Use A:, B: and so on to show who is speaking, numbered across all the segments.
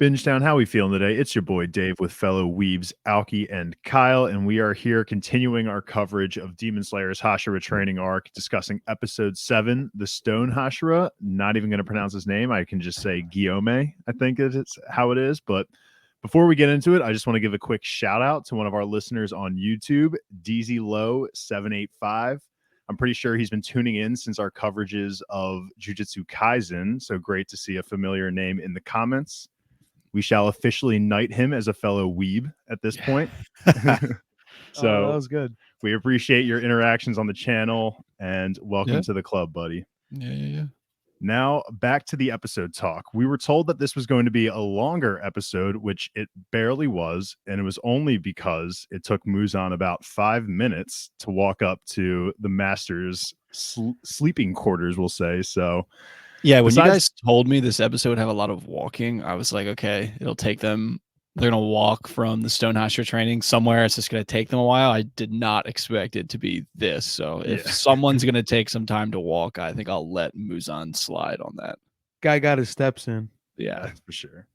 A: Bingetown, how we feeling today? It's your boy Dave with fellow weebs Alki and Kyle, and we are here continuing our coverage of Demon Slayer's Hashira Training Arc, discussing episode 7, the Stone Hashira. Not even going to pronounce his name. I can just say Guillaume, I think it's how it is. But before we get into it, I just want to give a quick shout out to one of our listeners on YouTube, DZLow785. I'm pretty sure he's been tuning in since our coverages of Jujutsu Kaisen, so great to see a familiar name in the comments. We shall officially knight him as a fellow weeb at this point. So
B: that was good.
A: We appreciate your interactions on the channel, and welcome to the club, buddy.
C: Yeah.
A: Now, back to the episode talk. We were told that this was going to be a longer episode, which it barely was, and it was only because it took Muzan about 5 minutes to walk up to the master's sleeping quarters, we'll say. So
C: yeah, when you guys told me this episode would have a lot of walking, I was like, okay, it'll take them. They're going to walk from the Stone Hashira training somewhere. It's just going to take them a while. I did not expect it to be this. So if someone's going to take some time to walk, I think I'll let Muzan slide on that.
B: Guy got his steps in.
A: Yeah, for sure.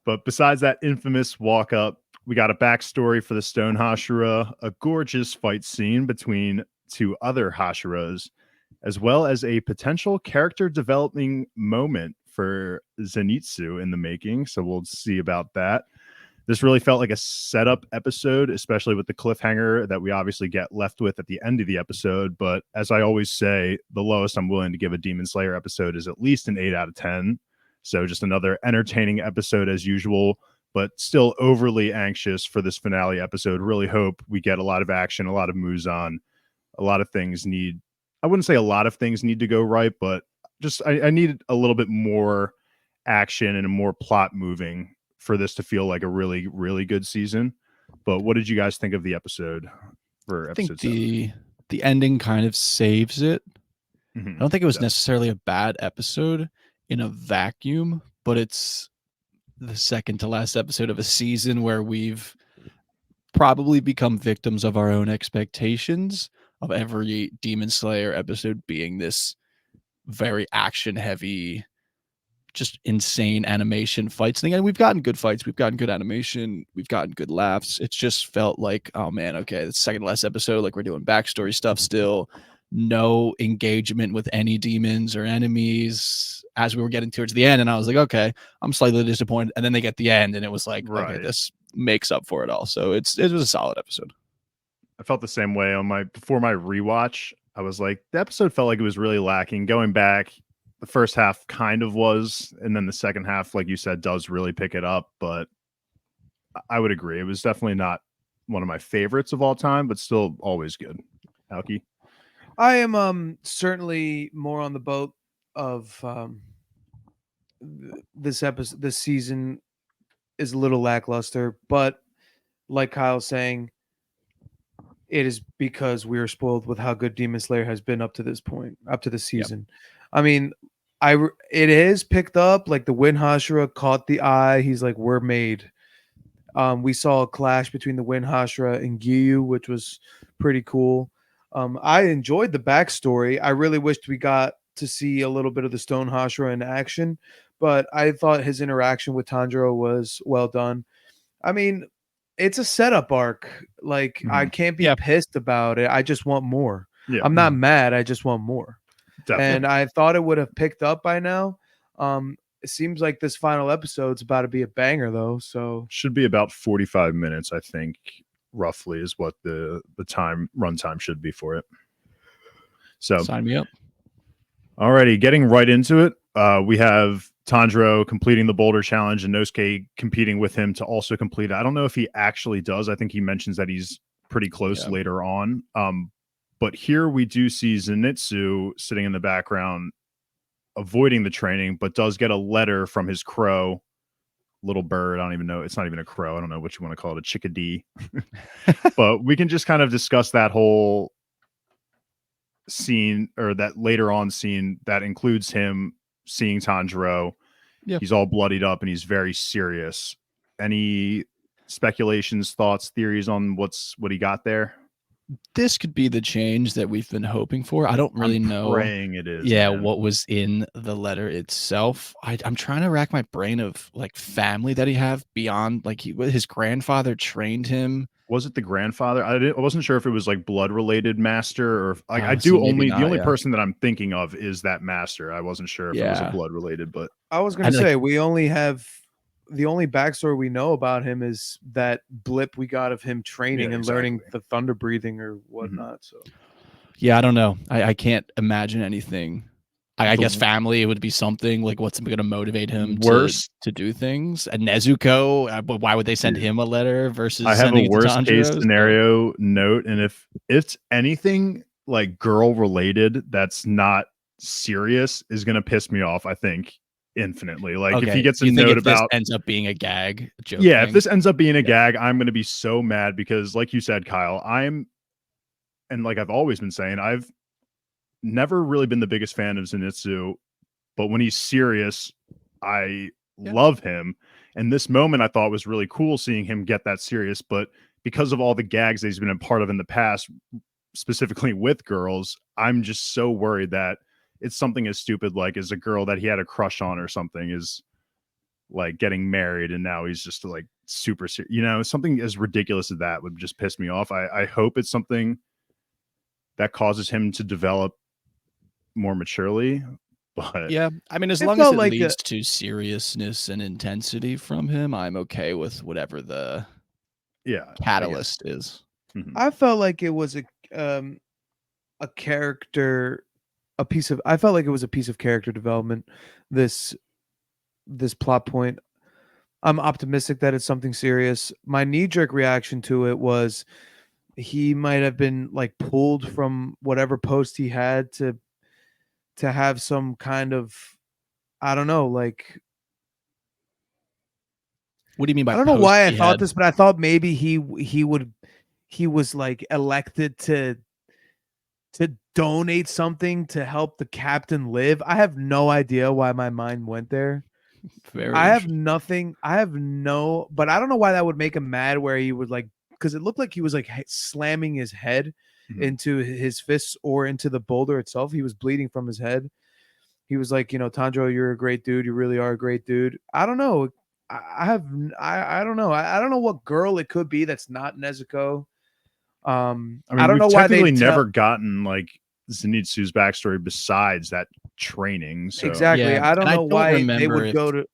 A: But besides that infamous walk up, we got a backstory for the Stone Hashira, a gorgeous fight scene between two other Hashiras, as well as a potential character developing moment for Zenitsu in the making. So we'll see about that. This really felt like a setup episode, especially with the cliffhanger that we obviously get left with at the end of the episode. But as I always say, the lowest I'm willing to give a Demon Slayer episode is at least an 8 out of 10. So just another entertaining episode as usual, but still overly anxious for this finale episode. Really hope we get a lot of action, a lot of Muzan. A lot of things I wouldn't say a lot of things need to go right, but just I needed a little bit more action and a more plot moving for this to feel like a really, really good season. But what did you guys think of the episode for episode 7?
C: The ending kind of saves it.
A: Mm-hmm.
C: I don't think it was necessarily a bad episode in a vacuum, but it's the second to last episode of a season where we've probably become victims of our own expectations of every Demon Slayer episode being this very action heavy, just insane animation fights thing. And we've gotten good fights, we've gotten good animation, we've gotten good laughs. It's just felt like, oh man, okay, the second to last episode, like we're doing backstory stuff still, no engagement with any demons or enemies as we were getting towards the end. And I was like, okay, I'm slightly disappointed. And then they get the end and it was like, okay, this makes up for it all. So it was a solid episode.
A: I felt the same way before my rewatch. I was like, the episode felt like it was really lacking. Going back, the first half kind of was, and then the second half, like you said, does really pick it up. But I would agree, it was definitely not one of my favorites of all time, but still always good. Alki?
B: I am certainly more on the boat of this episode. This season is a little lackluster, but like Kyle's saying, it is because we are spoiled with how good Demon Slayer has been up to this point, up to the season. Yep. I mean, it is picked up, like the Wind Hashira caught the eye. He's like, we're made. We saw a clash between the Wind Hashira and Gyu, which was pretty cool. I enjoyed the backstory. I really wished we got to see a little bit of the Stone Hashira in action, but I thought his interaction with Tanjiro was well done. I mean, it's a setup arc. Like, I can't be pissed about it. I just want more. Yeah. I'm not mad. I just want more. Definitely. And I thought it would have picked up by now. It seems like this final episode's about to be a banger, though. So
A: should be about 45 minutes, I think, roughly, is what the runtime should be for it. So
C: sign me up.
A: Alrighty, getting right into it. We have Tanjiro completing the boulder challenge and Nosuke competing with him to also complete it. I don't know if he actually does. I think he mentions that he's pretty close later on. But here we do see Zenitsu sitting in the background, avoiding the training, but does get a letter from his crow, little bird. I don't even know. It's not even a crow. I don't know what you want to call it, a chickadee. But we can just kind of discuss that whole scene, or that later on scene that includes him seeing Tanjiro. He's all bloodied up and he's very serious. Any speculations, thoughts, theories on what he got there?
C: this could be the change that we've been hoping for. I don't really know.
A: Praying it is.
C: Yeah,
A: man.
C: what was in the letter itself. I'm trying to rack my brain of like family that he have beyond like his grandfather trained him.
A: Was it the grandfather? I wasn't sure if it was like blood related master or like I
C: Oh, see,
A: do
C: maybe
A: only the
C: not,
A: only
C: yeah.
A: person that I'm thinking of is that master. I wasn't sure if it was a
C: Yeah.
A: blood related, but
B: I was gonna
C: And, like-
B: say we only have the only backstory we know about him is that blip we got of him training
A: Yeah,
B: and learning
A: exactly.
B: the thunder breathing or whatnot. So
C: Yeah, I don't know. I can't imagine anything. I
A: The
C: guess family would be something like what's going to motivate him
A: worst-
C: to do things. And Nezuko, but why would they send
A: Dude,
C: him a letter versus
A: I have a
C: sending it to
A: worst case
C: Tanjiro? So-
A: scenario note, and if it's anything like girl related that's not serious is gonna piss me off, I think, infinitely. Like if
C: Okay,
A: he gets a
C: you think
A: note
C: if this
A: about
C: ends up being a gag, a joke
A: yeah, if
C: thing?
A: this ends up being a
C: Yeah.
A: gag, I'm gonna be so mad because like you said, Kyle, and like I've always been saying, I've never really been the biggest fan of Zenitsu, but when he's serious, I love him. And this moment I thought was really cool seeing him get that serious, but because of all the gags that he's been a part of in the past, specifically with girls, I'm just so worried that it's something as stupid like as a girl that he had a crush on or something is like getting married and now he's just like super serious. You know, something as ridiculous as that would just piss me off. I hope it's something that causes him to develop more maturely. But
C: Yeah, I mean, as
B: It
C: long as
B: felt
C: it
B: like
C: leads to seriousness and intensity from him, I'm okay with whatever the
A: yeah, I guess.
C: catalyst is.
A: Mhm.
B: I felt like it was a character a piece of I felt like it was a piece of character development. This plot point. I'm optimistic that it's something serious. My knee jerk reaction to it was he might have been like pulled from whatever post he had to have some kind of I don't know, like
C: What do you mean by
B: I don't know
C: post
B: why I
C: he
B: thought
C: had?
B: this, but I thought maybe he was like elected to donate something to help the captain live. I have no idea why my mind went there.
C: Very
B: I have
C: interesting.
B: nothing. I have no, but I don't know why that would make him mad. Where he would like, because it looked like he was like slamming his head
A: Mhm.
B: into his fists or into the boulder itself. He was bleeding from his head. He was like, Tanjiro, you're a great dude. You really are a great dude. I don't know. I don't know. I don't know what girl it could be that's not Nezuko.
A: I mean,
B: I don't
A: we've
B: know why they
A: technically never gotten like Zenitsu's backstory besides that training. So
B: exactly.
C: Yeah,
B: I don't
C: and I
B: know
C: don't
B: why they
C: remember
B: would go to.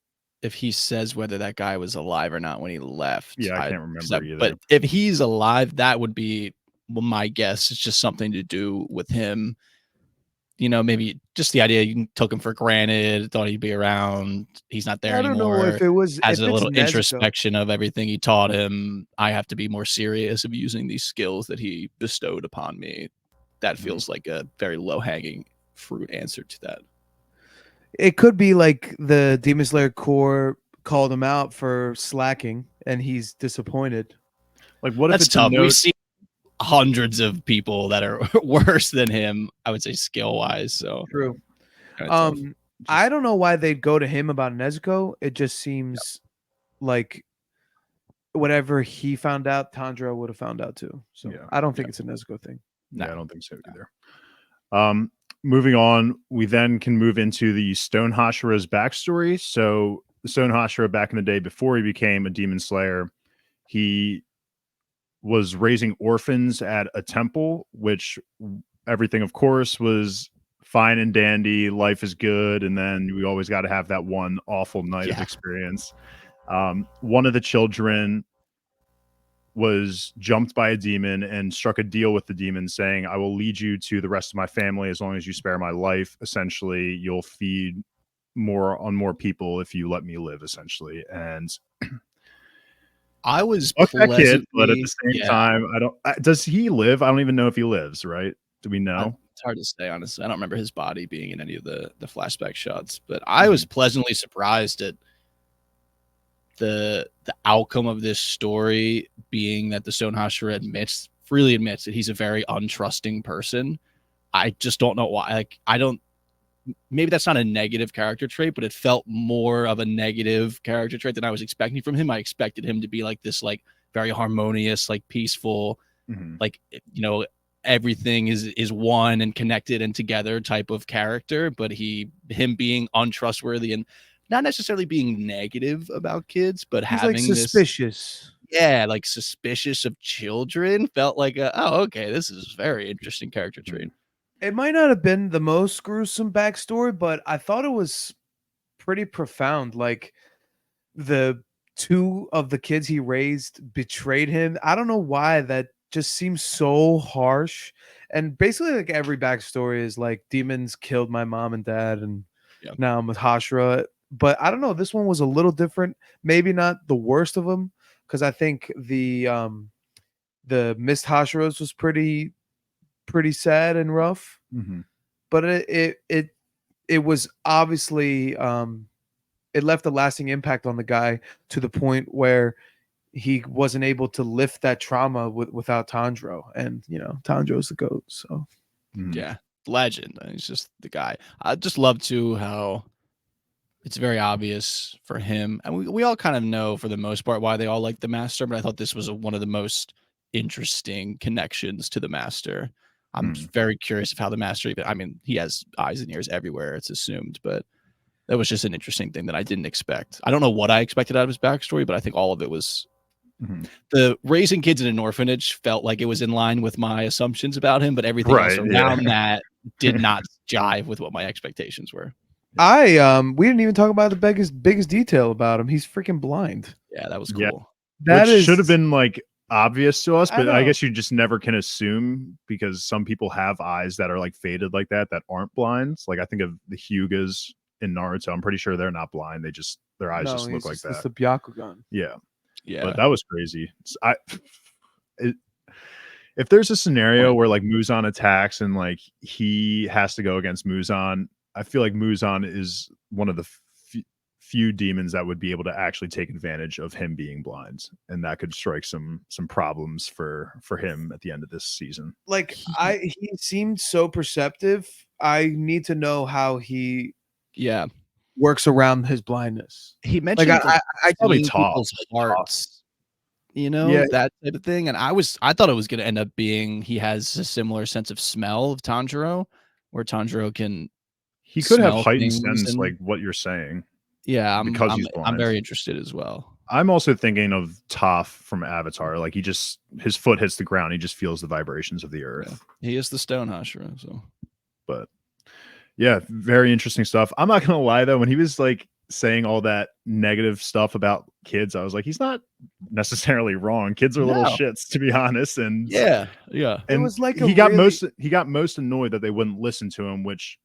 C: if he says whether that guy was alive or not when he left.
A: yeah, I can't
C: 'Cause
A: remember either.
C: but if he's alive, that would be my guess. It's just something to do with him. Maybe just the idea you took him for granted, thought he'd be around. He's not there
B: I don't know
C: anymore.
B: if it was
C: Has
B: if
C: a
B: it's
C: little
B: Nezuko.
C: introspection of everything he taught him. I have to be more serious of using these skills that he bestowed upon me. That
A: Mhm.
C: feels like a very low hanging fruit answer to that.
B: It could be like the Demon Slayer Corps called him out for slacking, and he's disappointed.
A: like, what if
C: That's
A: it's a
C: tough.
A: note?
C: We've seen hundreds of people that are worse than him, I would say skill wise. So
B: True.
C: kinda tough.
B: I don't know why they'd go to him about Nezuko. It just seems like whatever he found out, Tanjiro would have found out too. So
A: Yeah.
B: I don't think it's a Nezuko thing.
A: Yeah,
C: No.
A: I don't think so either. Moving on, we then can move into the Stone Hashira's backstory. So the Stone Hashira back in the day before he became a demon slayer, he was raising orphans at a temple, which everything, of course, was fine and dandy. Life is good. And then we always got to have that one awful night of
C: Yeah.
A: experience. One of the children was jumped by a demon and struck a deal with the demon saying, I will lead you to the rest of my family as long as you spare my life. Essentially, you'll feed more people if you let me live, essentially. And
C: I was
A: fuck that kid, but at the
C: pleasantly
A: same time, I don't does he live? I don't even know if he lives, right? Do we know?
C: It's hard to say, honestly. I don't remember his body being in any of the flashback shots, but I was pleasantly surprised at the outcome of this story being that the Stone Hashira freely admits that he's a very untrusting person. I just don't know why. Like, maybe that's not a negative character trait, but it felt more of a negative character trait than I was expecting from him. I expected him to be like this, like very harmonious, like peaceful,
A: Mhm.
C: like, everything is one and connected and together type of character, but him being untrustworthy and not necessarily being negative about kids, but
B: He's like
C: having this,
B: suspicious.
C: yeah, like suspicious of children, felt like oh, okay, this is very interesting character trait.
B: It might not have been the most gruesome backstory, but I thought it was pretty profound. Like the two of the kids he raised betrayed him. I don't know why that just seems so harsh. And basically, like every backstory is like demons killed my mom and dad, and
C: Yeah.
B: now I'm with Hashira. But I don't know. This one was a little different. Maybe not the worst of them, because I think the Mist Hashiras was pretty sad and rough.
A: Mhm.
B: But it was obviously it left a lasting impact on the guy to the point where he wasn't able to lift that trauma without Tanjiro, and Tanjiro's the goat. So
A: Mhm.
C: Yeah, legend. He's just the guy. I just love too how it's very obvious for him, and we all kind of know for the most part why they all like the master. But I thought this was one of the most interesting connections to the master. I'm
A: Mhm.
C: very curious of how the master even. I mean, he has eyes and ears everywhere. It's assumed, but that was just an interesting thing that I didn't expect. I don't know what I expected out of his backstory, but I think all of it was
A: Mhm.
C: the raising kids in an orphanage felt like it was in line with my assumptions about him, but everything else
A: Right, yeah.
C: around that did not jive with what my expectations were.
B: we didn't even talk about the biggest detail about him. He's freaking blind.
C: Yeah, that was
A: Yeah.
C: cool.
B: That
A: Which should have
B: is,
A: been like obvious to us,
B: I
A: but I
B: know.
A: guess you just never can assume because some people have eyes that are like faded like that aren't blind. Like I think of the Hyugas in Naruto. I'm pretty sure they're not blind. Their eyes
B: No,
A: just look
B: he's
A: like
B: just, it's
A: that.
B: the Byakugan.
A: Yeah.
C: Yeah.
A: But that was crazy. It, if there's a scenario where like Muzan attacks and like he has to go against Muzan, I feel like Muzan is one of the few demons that would be able to actually take advantage of him being blind, and that could strike some problems for him at the end of this season.
B: Like he seemed so perceptive. I need to know how he
C: Yeah.
B: works around his blindness.
C: He
B: Like
C: mentioned like
A: probably
C: seeing
A: taught.
C: people's hearts,
B: Yeah.
C: that type of thing. And I thought it was gonna end up being he has a similar sense of smell of Tanjiro, where Tanjiro can
A: He could have
C: smell
A: heightened
C: things
A: sense,
C: and
A: like what you're saying,
C: yeah,
A: because he's blind.
C: I'm very interested as well.
A: I'm also thinking of Toph from Avatar. Like his foot hits the ground, he just feels the vibrations of the earth.
C: Yeah. He is the Stone Hashira, so
A: But yeah, very interesting stuff. I'm not gonna lie though, when he was like saying all that negative stuff about kids, I was like, he's not necessarily wrong. Kids are little
C: No.
A: shits, to be honest. And
C: yeah.
B: It
A: and
B: was like
A: he got most annoyed that they wouldn't listen to him, which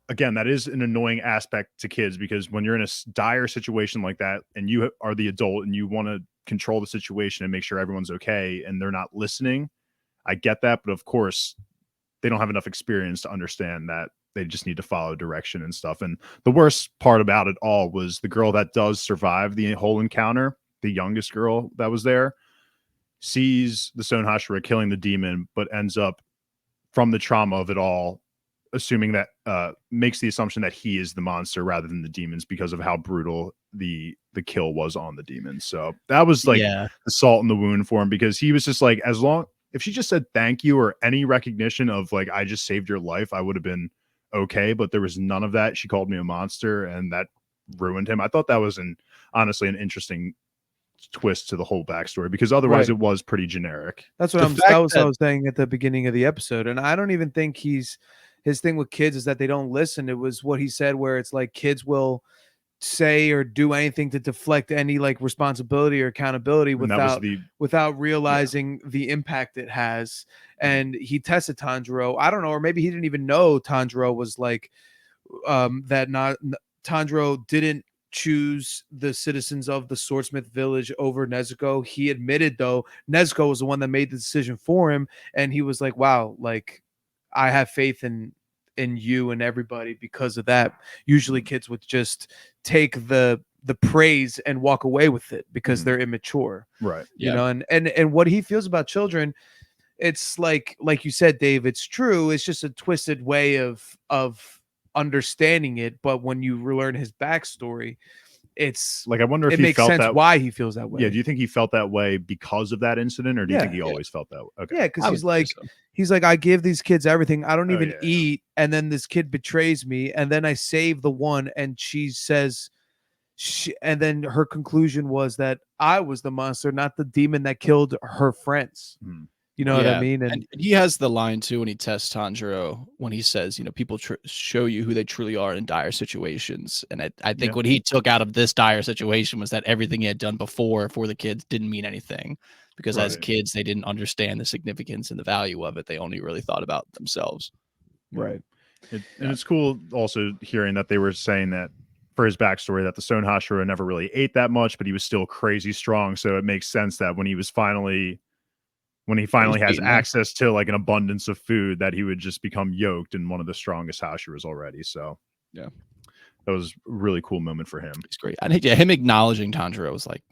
A: again, that is an annoying aspect to kids because when you're in a dire situation like that and you are the adult and you want to control the situation and make sure everyone's okay and they're not listening, I get that. But of course, they don't have enough experience to understand that they just need to follow direction and stuff. And the worst part about it all was the girl that does survive the whole encounter, the youngest girl that was there, sees the Stone Hashira killing the demon, but ends up from the trauma of it all assuming that makes the assumption that he is the monster rather than the demons because of how brutal the kill was on the demons. So that was like the salt in the wound for him because he was just like, if she just said thank you or any recognition of like, I just saved your life, I would have been okay. But there was none of that. She called me a monster and that ruined him. I thought that was honestly an interesting twist to the whole backstory because otherwise it was pretty generic.
B: That's what I was saying at the beginning of the episode. And I don't even think his thing with kids is that they don't listen. It was what he said where it's like kids will say or do anything to deflect any like responsibility or accountability without realizing the impact it has. And he tested Tanjiro. I don't know, or maybe he didn't even know Tanjiro was like Tanjiro didn't choose the citizens of the Swordsmith village over Nezuko. He admitted though Nezuko was the one that made the decision for him, and he was like, wow, like I have faith in you and everybody because of that. Usually kids would just take the praise and walk away with it because they're immature.
A: Right.
B: You know, and what he feels about children, it's like you said, Dave, it's true. It's just a twisted way of understanding it. But when you learn his backstory, it's
A: Like, I wonder if
B: it
A: he
B: makes
A: felt
B: sense
A: that.
B: why he feels that way.
A: Yeah. Do you think he felt that way because of that incident, or do you think
B: Yeah.
A: he
C: Yeah.
A: always felt that way? Okay.
B: Yeah, because
C: I
B: he's
C: would say
B: like,
C: so.
B: I give these kids everything. I don't
A: Oh,
B: even
A: yeah.
B: eat, and then this kid betrays me, and then I save the one, and she says, and then her conclusion was that I was the monster, not the demon that killed her friends.
A: Hmm.
B: You know what I
C: Yeah,
B: mean?
C: and
B: And
C: he has the line too when he tests Tanjiro when he says, people show you who they truly are in dire situations. And I think
A: Yeah.
C: what he took out of this dire situation was that everything he had done before for the kids didn't mean anything, because as
A: Right.
C: kids they didn't understand the significance and the value of it. They only really thought about themselves.
B: right,
A: And
C: Yeah.
A: it's cool also hearing that they were saying that for his backstory that the Stone Hashira never really ate that much, but he was still crazy strong. So it makes sense that when he finally has
C: beaten them.
A: access to like an abundance of food, that he would just become yoked and one of the strongest Hashiras already. So
C: Yeah.
A: that was a really cool moment for him.
C: He's great. And him acknowledging Tanjiro was like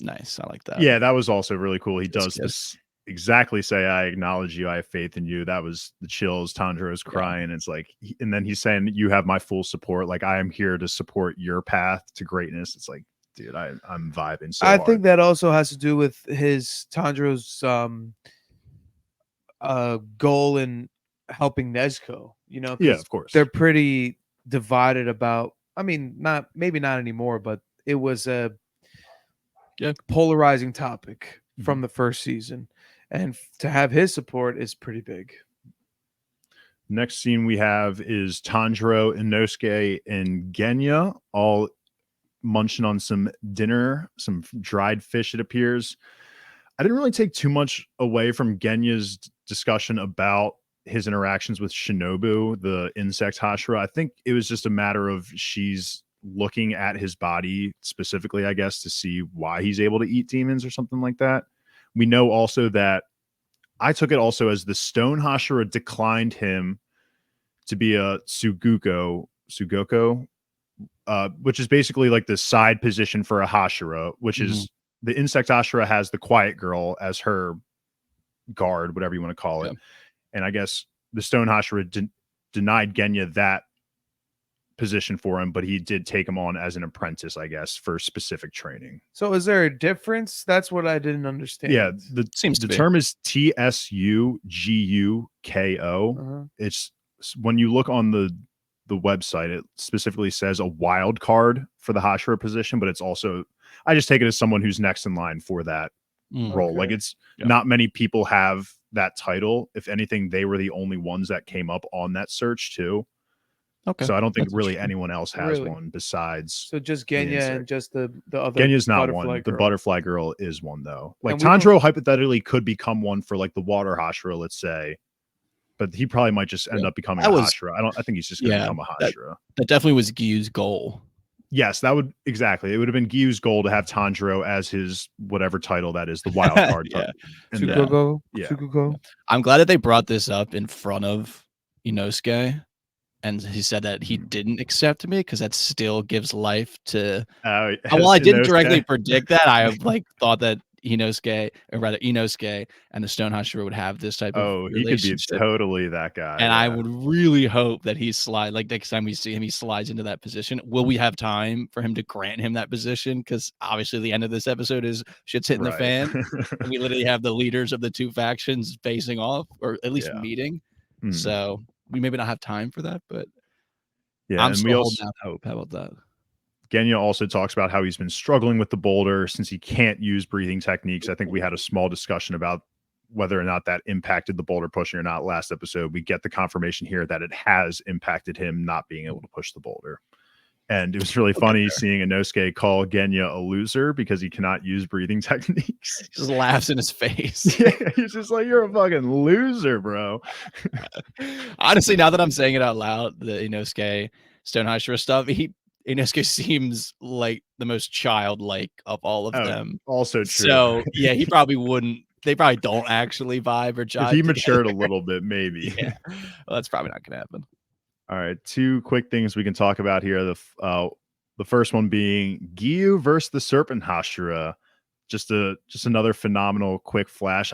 C: nice. I like that.
A: Yeah, that was also really cool. He
C: This
A: does
C: kid.
A: this exactly say, I acknowledge you, I have faith in you. That was the chills. Tanjiro's crying. It's like, and then he's saying, you have my full support. Like, I am here to support your path to greatness. It's like, dude, I'm vibing so
B: I
A: hard.
B: think that also has to do with his Tanjiro's goal in helping Nezuko. You know,
A: Yeah,
B: because
A: of course.
B: they're pretty divided about. I mean, maybe not anymore, but it was a polarizing topic from the first season, and to have his support is pretty big.
A: Next scene we have is Tanjiro, Inosuke, and Genya all munching on some dinner, some dried fish, it appears. I didn't really take too much away from Genya's discussion about his interactions with Shinobu, the insect Hashira. I think it was just a matter of she's looking at his body specifically, I guess, to see why he's able to eat demons or something like that. We know also that I took it also as the Stone Hashira declined him to be a Sugoko, which is basically like the side position for a Hashira, which is the insect Hashira has the quiet girl as her guard, whatever you want to call it. And I guess the Stone Hashira denied Genya that position for him, but he did take him on as an apprentice, I guess, for specific training.
B: So is there a difference? That's what I didn't understand.
A: Yeah, the
C: be.
A: term is TSUGUKO. It's when you look on the website, it specifically says a wild card for the Hashira position, but it's also, I just take it as someone who's next in line for that role. Like, it's not many people have that title. If anything, they were the only ones that came up on that search too.
C: Okay.
A: So I don't think really anyone else has
B: Really?
A: one besides.
B: So just Genya and just the other.
A: Genya's not
B: butterfly
A: one. The
B: girl.
A: butterfly girl is one though. Like,
B: And we don't-
A: Tanjiro hypothetically could become one for like the water Hashira, let's say, but he probably might just end up becoming a Hashira. I think he's just going to become a Hashira.
C: That definitely was Gyu's goal.
A: Yes, that would exactly. It would have been Gyu's goal to have Tanjiro as his whatever title that is, the wild card. And
B: Tsukugo.
C: I'm glad that they brought this up in front of Inosuke, and he said that he didn't accept me because that still gives life to. Well, I didn't directly predict that. I like thought that Inosuke and the Stone Hashira would have this type of relationship.
A: He could be totally that guy.
C: And I would really hope that he next time we see him, he slides into that position. Will we have time for him to grant him that position? Because obviously the end of this episode is shit's hitting the fan. And we literally have the leaders of the two factions facing off, or at least meeting. So we maybe not have time for that, but I'm still holding out hope. How about that?
A: Genya also talks about how he's been struggling with the boulder since he can't use breathing techniques. I think we had a small discussion about whether or not that impacted the boulder pushing or not last episode. We get the confirmation here that it has impacted him not being able to push the boulder. And it was really funny seeing Inosuke call Genya a loser because he cannot use breathing techniques.
C: He just laughs in his face.
A: Yeah, he's just like, you're a fucking loser, bro.
C: Honestly, now that I'm saying it out loud, the Inosuke Stone Hashira stuff, Inosuke seems like the most childlike of all of them.
A: Also true.
C: So yeah, he probably wouldn't. They probably don't actually vibe or jive.
A: If he matured a little bit, maybe.
C: Yeah. Well, that's probably not going to happen.
A: All right, two quick things we can talk about here. The first one being Gyu versus the Serpent Hashira. Just another phenomenal quick flash.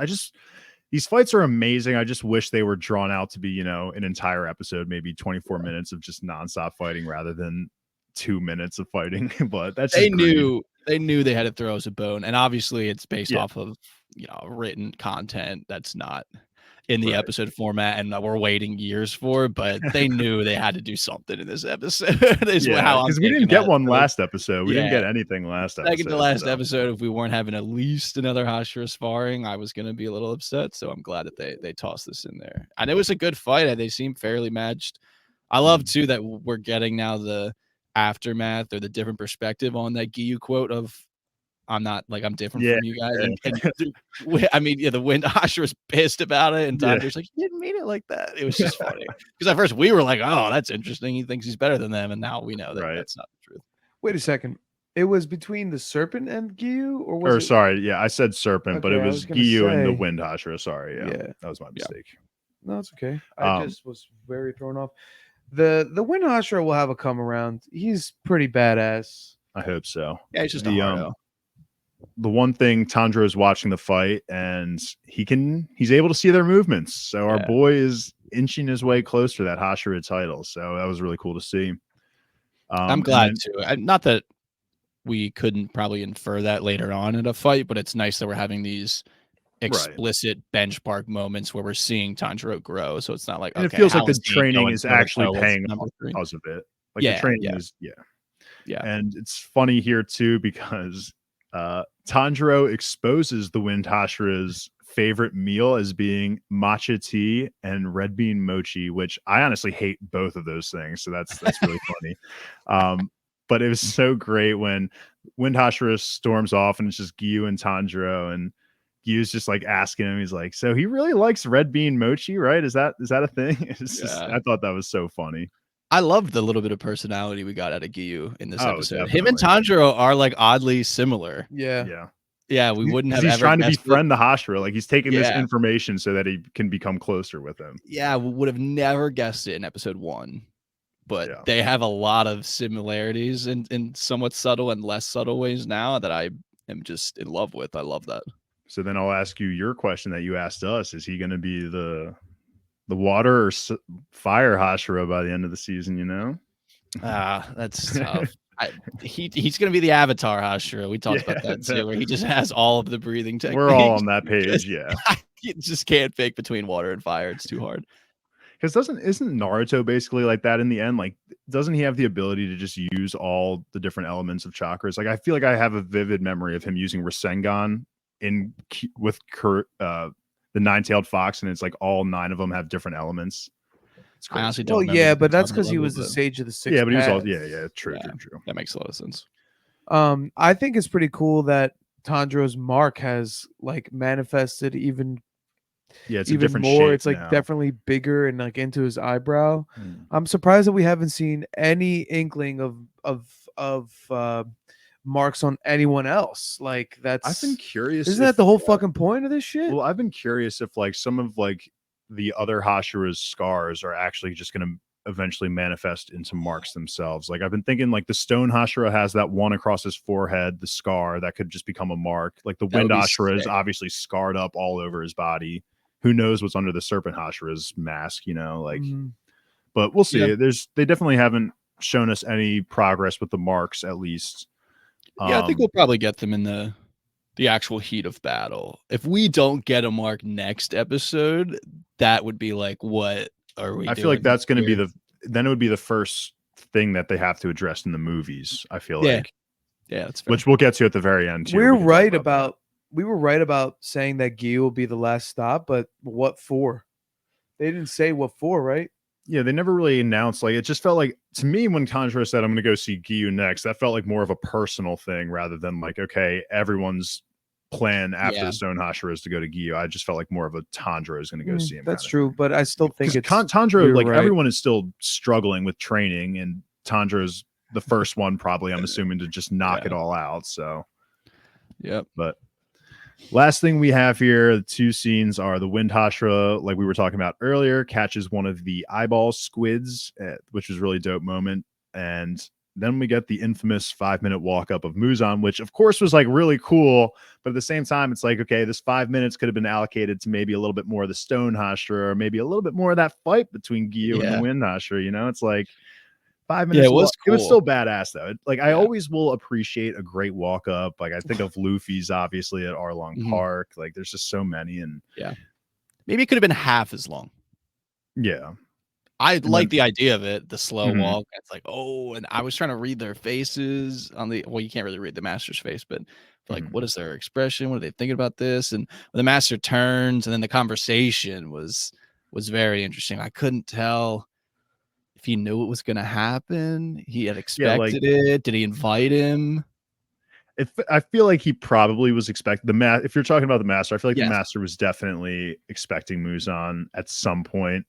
A: These fights are amazing. I just wish they were drawn out to be, an entire episode, maybe 24 minutes of just nonstop fighting rather than 2 minutes of fighting, but that's
C: They
A: just greed.
C: knew they had to throw us a bone, and obviously it's based
A: Yeah.
C: off of written content that's not in the
A: Right.
C: episode format, and that we're waiting years for. But they knew they had to do something in this episode. Is
A: Yeah,
C: how I'm
A: because we didn't
C: taking
A: get
C: that.
A: one
C: So,
A: last episode. We didn't
C: yeah.
A: get anything last episode.
C: Second to last
A: so.
C: episode, if we weren't having at least another Hashira sparring, I was gonna be a little upset. So I'm glad that they tossed this in there, and it was a good fight. They seem fairly matched. I love too that we're getting now the aftermath or the different perspective on that Giyu quote of I'm different
A: Yeah,
C: from you guys.
A: yeah.
C: And I mean, the Wind Hashira's pissed about it, and
A: Yeah.
C: Tanjiro's like, he didn't mean it like that. It was just funny. Because at first we were like, oh, that's interesting. He thinks he's better than them, and now we know that
A: Right.
C: that's not the truth.
B: Wait a second. It was between the serpent and Giyu, or was
A: Or
B: it?
A: sorry, yeah, I said serpent, but
B: Okay,
A: it
B: I
A: was
B: was gonna
A: Giyu and the
B: say-
A: Wind Hashira. Sorry, yeah,
B: Yeah.
A: that was my mistake.
B: No, it's okay. I just was very thrown off. The Wind Hashira will have a come around. He's pretty badass.
A: I hope so.
C: Yeah, he's just
A: The,
C: a hardo.
A: The one thing, Tanjiro is watching the fight, and he's able to see their movements. So our
C: Yeah.
A: boy is inching his way closer to that Hashira title. So that was really cool to see.
C: I'm
A: and
C: glad
A: then-
C: too. Not that we couldn't probably infer that later on in a fight, but it's nice that we're having these explicit benchmark moments where we're seeing Tanjiro grow. So it's not like,
A: and
C: okay,
A: it feels like
C: how
A: the
C: is he
A: training
C: going
A: is
C: toe to
A: actually
C: toe with
A: paying
C: number
A: off
C: 3?
A: because of it. Like
C: Yeah,
A: the training
C: yeah.
A: is,
C: Yeah.
A: And it's funny here too because Tanjiro exposes the Wind Hashira's favorite meal as being matcha tea and red bean mochi, which I honestly hate both of those things. So that's really funny. But it was so great when Wind Hashira storms off and it's just Giyu and Tanjiro, and Giyu's just like asking him, he's like, so he really likes red bean mochi, right? Is that a thing? It's just, I thought that was so funny.
C: I loved the little bit of personality we got out of Giyu in this
A: Oh,
C: episode. Him and
A: definitely.
C: Tanjiro are like oddly similar.
B: Yeah.
C: Yeah, we wouldn't have
A: He's
C: ever
A: trying to
C: guessed it.
A: befriend the Hashira. Like he's taking this
C: Yeah.
A: information so that he can become closer with him.
C: Yeah, we would have never guessed it in episode 1. But
A: Yeah.
C: they have a lot of similarities in somewhat subtle and less subtle ways now that I am just in love with. I love that.
A: So then I'll ask you your question that you asked us. Is he going to be the water or fire Hashira by the end of the season, you know?
C: That's tough. He's going to be the Avatar Hashira. We talked about that too, where he just has all of the breathing techniques.
A: We're all on that page, yeah.
C: You just can't pick between water and fire. It's too hard.
A: Because isn't Naruto basically like that in the end? Like, doesn't he have the ability to just use all the different elements of chakras? Like, I feel like I have a vivid memory of him using Rasengan with the nine-tailed fox, and it's like all 9 of them have different elements. It's
C: I
A: crazy.
C: honestly don't
B: Well,
C: remember
B: yeah,
C: the
B: but that's
C: Katana
B: because he
C: level,
B: was the
C: but
B: sage of the 6
A: Yeah, but he was all
B: paths.
A: true.
C: that makes a lot of sense.
B: I think it's pretty cool that Tanjiro's mark has like manifested even
A: Yeah, it's a
B: even
A: different
B: more.
A: shape
B: It's like
A: now.
B: definitely bigger and like into his eyebrow.
A: Hmm.
B: I'm surprised that we haven't seen any inkling of marks on anyone else. Like that's
A: I've been curious.
B: isn't that the whole fucking point of this shit?
A: Well, I've been curious if like some of like the other Hashira's scars are actually just going to eventually manifest into marks themselves. Like I've been thinking like the Stone Hashira has that one across his forehead, the scar that could just become a mark. Like the
C: That would
A: Wind
C: be
A: Hashira is
C: sick.
A: obviously scarred up all over his body. Who knows what's under the Serpent Hashira's mask, you know, like,
B: Mhm.
A: but we'll see.
C: Yeah.
A: They definitely haven't shown us any progress with the marks, at least.
C: Yeah, I think we'll probably get them in the actual heat of battle. If we don't get a mark next episode, that would be like, what are we
A: I feel like
C: doing
A: that's going to be
C: here?
A: then it would be the first thing that they have to address in the movies. I feel
C: Yeah.
A: like,
C: Yeah, that's fair.
A: which we'll get to at the very end. Too.
B: We're
A: We can talk
B: right
A: that.
B: about we were right about saying that Gyu will be the last stop, but what for? They didn't say what for, right?
A: Yeah, they never really announced. Like, it just felt like to me when Tanjiro said, "I'm going to go see Giyu next," that felt like more of a personal thing rather than like, okay, everyone's plan after
C: Yeah.
A: the Stone Hashira is to go to Giyu. I just felt like more of a Tanjiro is going to go see him.
B: That's
A: kinda
B: true,
A: thing.
B: but I still think
A: 'Cause
B: it's
A: Tanjiro,
B: you're
A: like
B: right.
A: everyone is still struggling with training, and Tanjiro's the first one, probably. I'm assuming to just knock it all out. So,
C: Yep.
A: but last thing we have here, the 2 scenes are the Wind Hashira, like we were talking about earlier, catches one of the eyeball squids, which was a really dope moment, and then we get the infamous 5-minute walk up of Muzan, which of course was like really cool. But at the same time, it's like, okay, this 5 minutes could have been allocated to maybe a little bit more of the Stone Hashira, or maybe a little bit more of that fight between Giyu and
C: Yeah.
A: the Wind Hashira. You know, it's like 5 minutes.
C: it was
A: It was
C: cool.
A: still badass though. Like I
C: Yeah.
A: always will appreciate a great walk up. Like I think of Luffy's obviously at Arlong
C: Mhm.
A: Park. Like there's just so many, and
C: Maybe it could have been half as long.
A: yeah.
C: I
A: And
C: like
A: then-
C: the idea of it, the slow
A: Mhm.
C: walk. It's like, oh, and I was trying to read their faces on the. Well, you can't really read the master's face, but like,
A: Mhm.
C: what is their expression? What are they thinking about this? And when the master turns, and then the conversation was very interesting. I couldn't tell if he knew it was going to happen. He had
A: Yeah, like
C: expected it. Did he invite him?
A: I feel like he probably was expecting the if you're talking about the master, I feel like the
C: Yes.
A: master was definitely expecting Muzan at some point.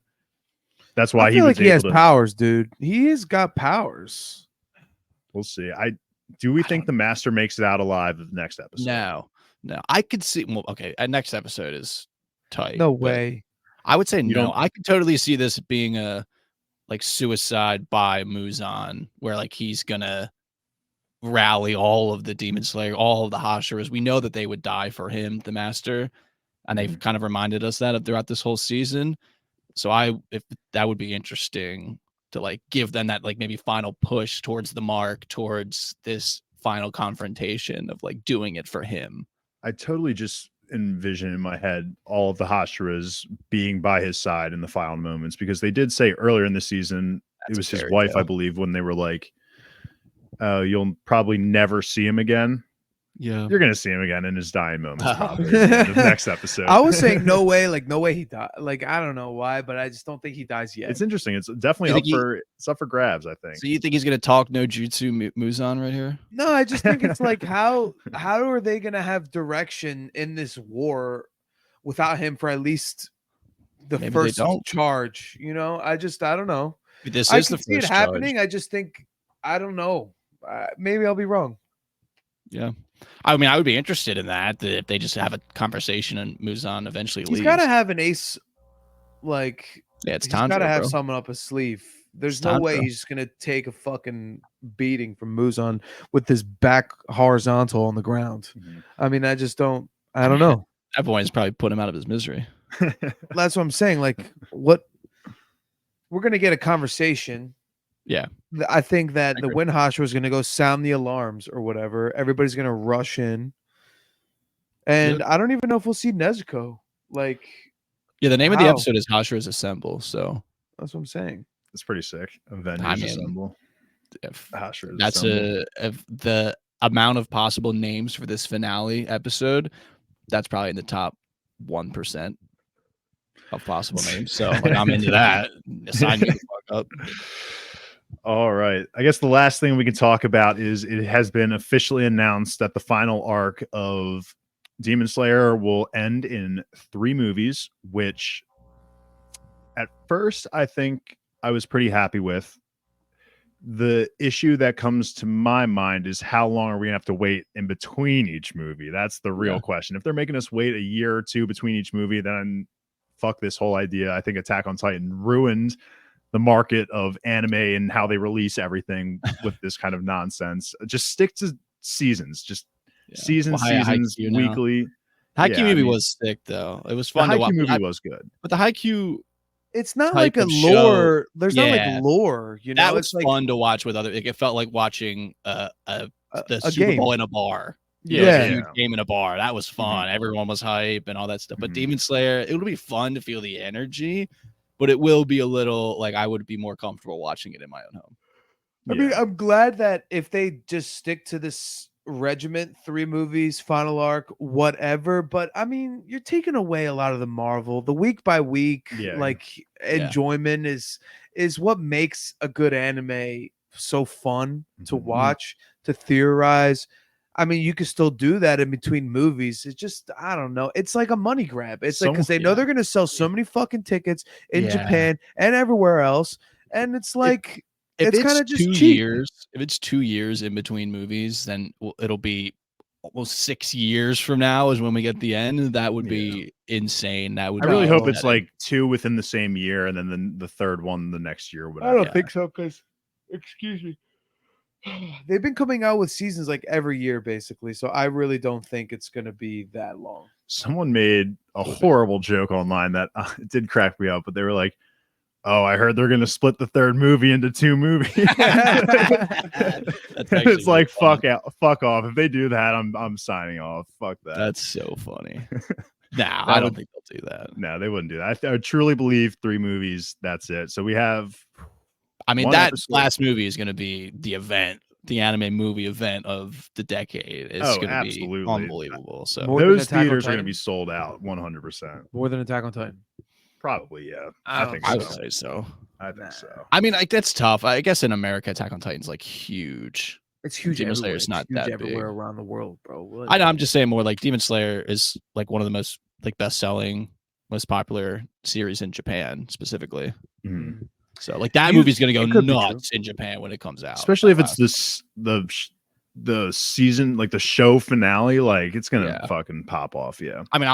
A: That's
B: I
A: why he
B: feel
A: was
B: like he
A: able
B: has
A: to.
B: powers, dude. He has got powers.
A: We'll see. Do we
C: I
A: think the master makes it out alive of the next episode?
C: No. I could see. Well, okay, next episode is tight.
B: No
C: but
B: way.
C: I would say
A: You
C: no.
A: don't-
C: I could totally see this being a like suicide by Muzan, where like he's gonna rally all of the Demon Slayer, all of the Hashiras. We know that they would die for him, the master, and they've kind of reminded us that throughout this whole season. So if that would be interesting to like give them that like maybe final push towards the mark, towards this final confrontation of like doing it for him.
A: I totally just envision in my head all of the Hashiras being by his side in the final moments, because they did say earlier in the season,
C: That's
A: it
C: a
A: was his
C: fairy
A: wife,
C: tale.
A: I believe, when they were like, you'll probably never see him again.
C: Yeah.
A: You're going to see him again in his dying moments,
C: Oh.
A: probably at the end of the next episode.
B: I was saying no way, like no way he died. Like I don't know why, but I just don't think he dies yet.
A: It's interesting. It's definitely
C: You
A: up
C: think
A: for up for grabs, I think.
C: So you think he's gonna talk no jutsu Muzan right here?
B: No, I just think it's like how are they gonna have direction in this war without him for at least the
C: Maybe they
B: first
C: don't.
B: charge? You know, I don't know.
C: This
B: I
C: is
B: can
C: the
B: see it
C: first
B: happening.
C: charge.
B: I just think I don't know. Maybe I'll be wrong.
C: Yeah. I mean, I would be interested in that if they just have a conversation and Muzan eventually
B: He's
C: leaves.
B: got to have an ace. Like
C: Yeah, it's
B: he's got to
C: Tanjiro,
B: have
C: bro.
B: someone up his sleeve. There's
C: It's
B: no way
C: Tanjiro.
B: he's just gonna take a fucking beating from Muzan with his back horizontal on the ground.
A: Mhm.
B: I mean, I just don't. I don't know.
C: That boy's probably put him out of his misery.
B: That's what I'm saying. Like, what we're gonna get a conversation.
C: Yeah.
B: I think that
C: I
B: the
C: agree.
B: Wind Hashira is gonna go sound the alarms or whatever. Everybody's gonna rush in, and I don't even know if we'll see Nezuko. Like,
C: Yeah, the name of the
B: How?
C: episode is Hashira's Assemble. So
B: that's what I'm saying.
A: It's pretty sick. Avengers
C: I mean,
A: Assemble.
C: if
A: Hashira's
C: that's
A: Assemble.
C: if the amount of possible names for this finale episode, that's probably in the top 1% of possible names. So like, I'm into that. Sign me the fuck up.
A: All right. I guess the last thing we can talk about is it has been officially announced that the final arc of Demon Slayer will end in 3 movies, which at first I think I was pretty happy with. The issue that comes to my mind is how long are we gonna have to wait in between each movie? That's the real
C: Yeah.
A: question. If they're making us wait a year or 2 between each movie, then fuck this whole idea. I think Attack on Titan ruined the market of anime and how they release everything with this kind of nonsense. Just stick to seasons. Just
C: Yeah.
A: seasons,
C: Well,
A: seasons,
C: Haikyuu now.
A: weekly.
C: Haikyuu
A: Yeah, I
C: movie
A: mean,
C: was sick though. It was
A: The
C: fun to
A: Haikyuu
C: watch.
A: movie was good.
C: But the Haikyuu
B: It's not
C: type
B: like a
C: of show,
B: lore. There's not
C: yeah.
B: like lore. You know,
C: that was
B: it's like
C: fun to watch with other. Like, it felt like watching the
B: a
C: Super
B: game.
C: Bowl in a bar. You know,
B: Yeah.
C: like a huge game in a bar. That was fun. Everyone was hype and all that stuff. But
A: Mhm.
C: Demon Slayer, it'll be fun to feel the energy, but it will be a little like I would be more comfortable watching it in my own home.
B: I mean,
A: Yeah.
B: I'm glad that if they just stick to this regiment, 3 movies, final arc, whatever. But I mean, you're taking away a lot of the Marvel, the week by week,
A: Yeah.
B: like enjoyment is what makes a good anime so fun to
A: Mhm.
B: watch, to theorize. I mean, you can still do that in between movies. It's just, I don't know. It's like a money grab. It's like because they know
C: Yeah.
B: they're going to sell so many fucking tickets in
C: Yeah.
B: Japan and everywhere else. And it's like,
C: If
B: it's
C: it's
B: kind of just
C: 2
B: cheap.
C: years, if it's 2 years in between movies, then it'll be almost 6 years from now is when we get the end. That would be insane. That would
A: I really
C: be
A: hope it's
C: upsetting.
A: like 2 within the same year and then the third one the next year,
B: I
A: whatever.
B: don't think so because, excuse me, they've been coming out with seasons like every year, basically. So I really don't think it's going to be that long.
A: Someone made a horrible joke online that it did crack me up, but they were like, Oh, I heard they're gonna split the third movie into 2 movies.
C: That's actually
A: It's like
C: really
A: fuck off. If they do that, I'm signing off. Fuck that.
C: That's so funny. Nah, I don't think they'll do that.
A: No, they wouldn't do that. I truly believe 3 movies. That's it. So we have.
C: I mean,
A: one
C: that
A: episode.
C: last movie is going to be the event, the anime movie event of the decade. It's going to be
A: absolutely.
C: unbelievable. So
B: More than
A: Those
B: Attack on
A: theaters are going to
B: Titan?
A: be sold out 100%.
B: More than Attack on Titan.
A: Probably, yeah.
B: I
A: I
B: don't
A: think
C: I
A: so.
C: would say so.
A: I think so.
C: I mean, like that's tough. I guess in America, Attack on Titan's like huge.
B: It's huge
C: Demon
B: everywhere.
C: Slayer's
B: It's
C: not
B: huge
C: that
B: everywhere
C: big.
B: around the world, bro. What?
C: I know. I'm just saying more like Demon Slayer is like one of the most like best-selling, most popular series in Japan specifically.
A: Mhm.
C: So like that
B: You-
C: movie's gonna go
B: it could be true.
C: nuts in Japan when it comes out.
A: Especially if it's the season, like the show finale, like it's gonna
C: Yeah.
A: fucking pop off. Yeah.
C: I mean,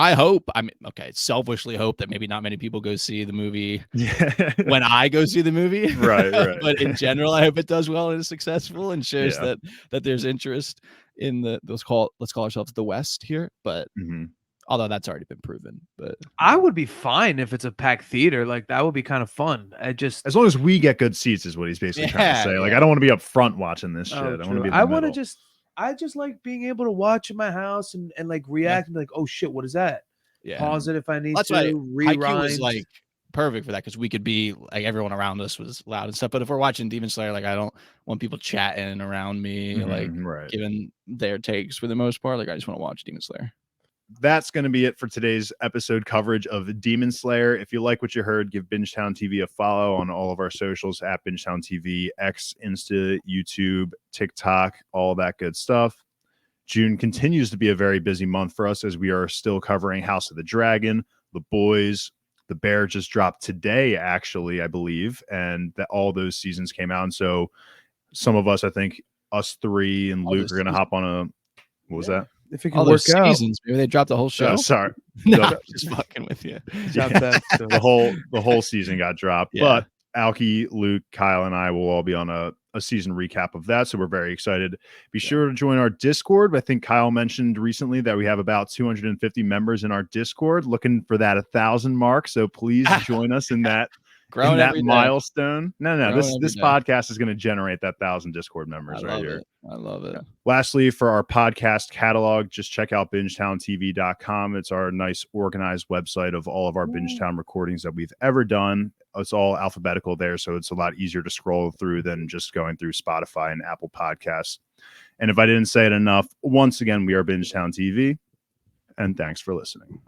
C: selfishly hope that maybe not many people go see the movie
A: Yeah.
C: when I go see the movie.
A: Right.
C: But in general, I hope it does well and is successful and shows
A: Yeah.
C: that there's interest in let's call ourselves the West here. But
A: Mhm.
C: although that's already been proven. But
B: I would be fine if it's a packed theater. Like that would be kind of fun. I just
A: As long as we get good seats, is what he's basically trying to
C: Yeah,
A: say. Like,
C: yeah.
A: I don't want to be up front watching this shit.
B: Oh,
A: I want to
B: true.
A: be.
B: I want to I just like being able to watch in my house and like react and be like, oh shit, what is that?
C: yeah,
B: Pause it if I need
C: that's
B: to.
C: why
B: Rewind.
C: Haikyuu was like perfect for that because we could be like everyone around us was loud and stuff. But if we're watching Demon Slayer, like I don't want people chatting around me, like
A: right.
C: giving their takes for the most part. Like I just want to watch Demon Slayer.
A: That's going to be it for today's episode coverage of Demon Slayer. If you like what you heard, give Bingetown TV a follow on all of our socials at Bingetown TV, X, Insta, YouTube, TikTok, all that good stuff. June continues to be a very busy month for us as we are still covering House of the Dragon, The Boys. The Bear just dropped today, actually, I believe, and that all those seasons came out. And so some of us, I think us 3 and
C: All
A: Luke
C: those
A: are going to hop on a, what was that?
B: If it can
C: All
B: work
C: those
B: out.
C: seasons, maybe they dropped the whole show.
A: Oh, sorry.
C: No,
A: The-
C: I'm just fucking with you.
B: Drop that, so.
A: the whole season got dropped.
C: Yeah.
A: But Alki, Luke, Kyle, and I will all be on a season recap of that. So we're very excited. Be sure to join our Discord. I think Kyle mentioned recently that we have about 250 members in our Discord, looking for that 1,000 mark. So please join us in that.
C: Growing
A: in that
C: every day.
A: milestone. No,
C: Growing
A: this
C: every day.
A: podcast is going to generate that 1,000 Discord
C: I
A: members right
C: love
A: here.
C: it. I love it.
A: Lastly, for our podcast catalog, just check out bingetowntv.com. It's our nice organized website of all of our Bingetown recordings that we've ever done. It's all alphabetical there, so it's a lot easier to scroll through than just going through Spotify and Apple Podcasts. And if I didn't say it enough, once again, we are Bingetown TV, and thanks for listening.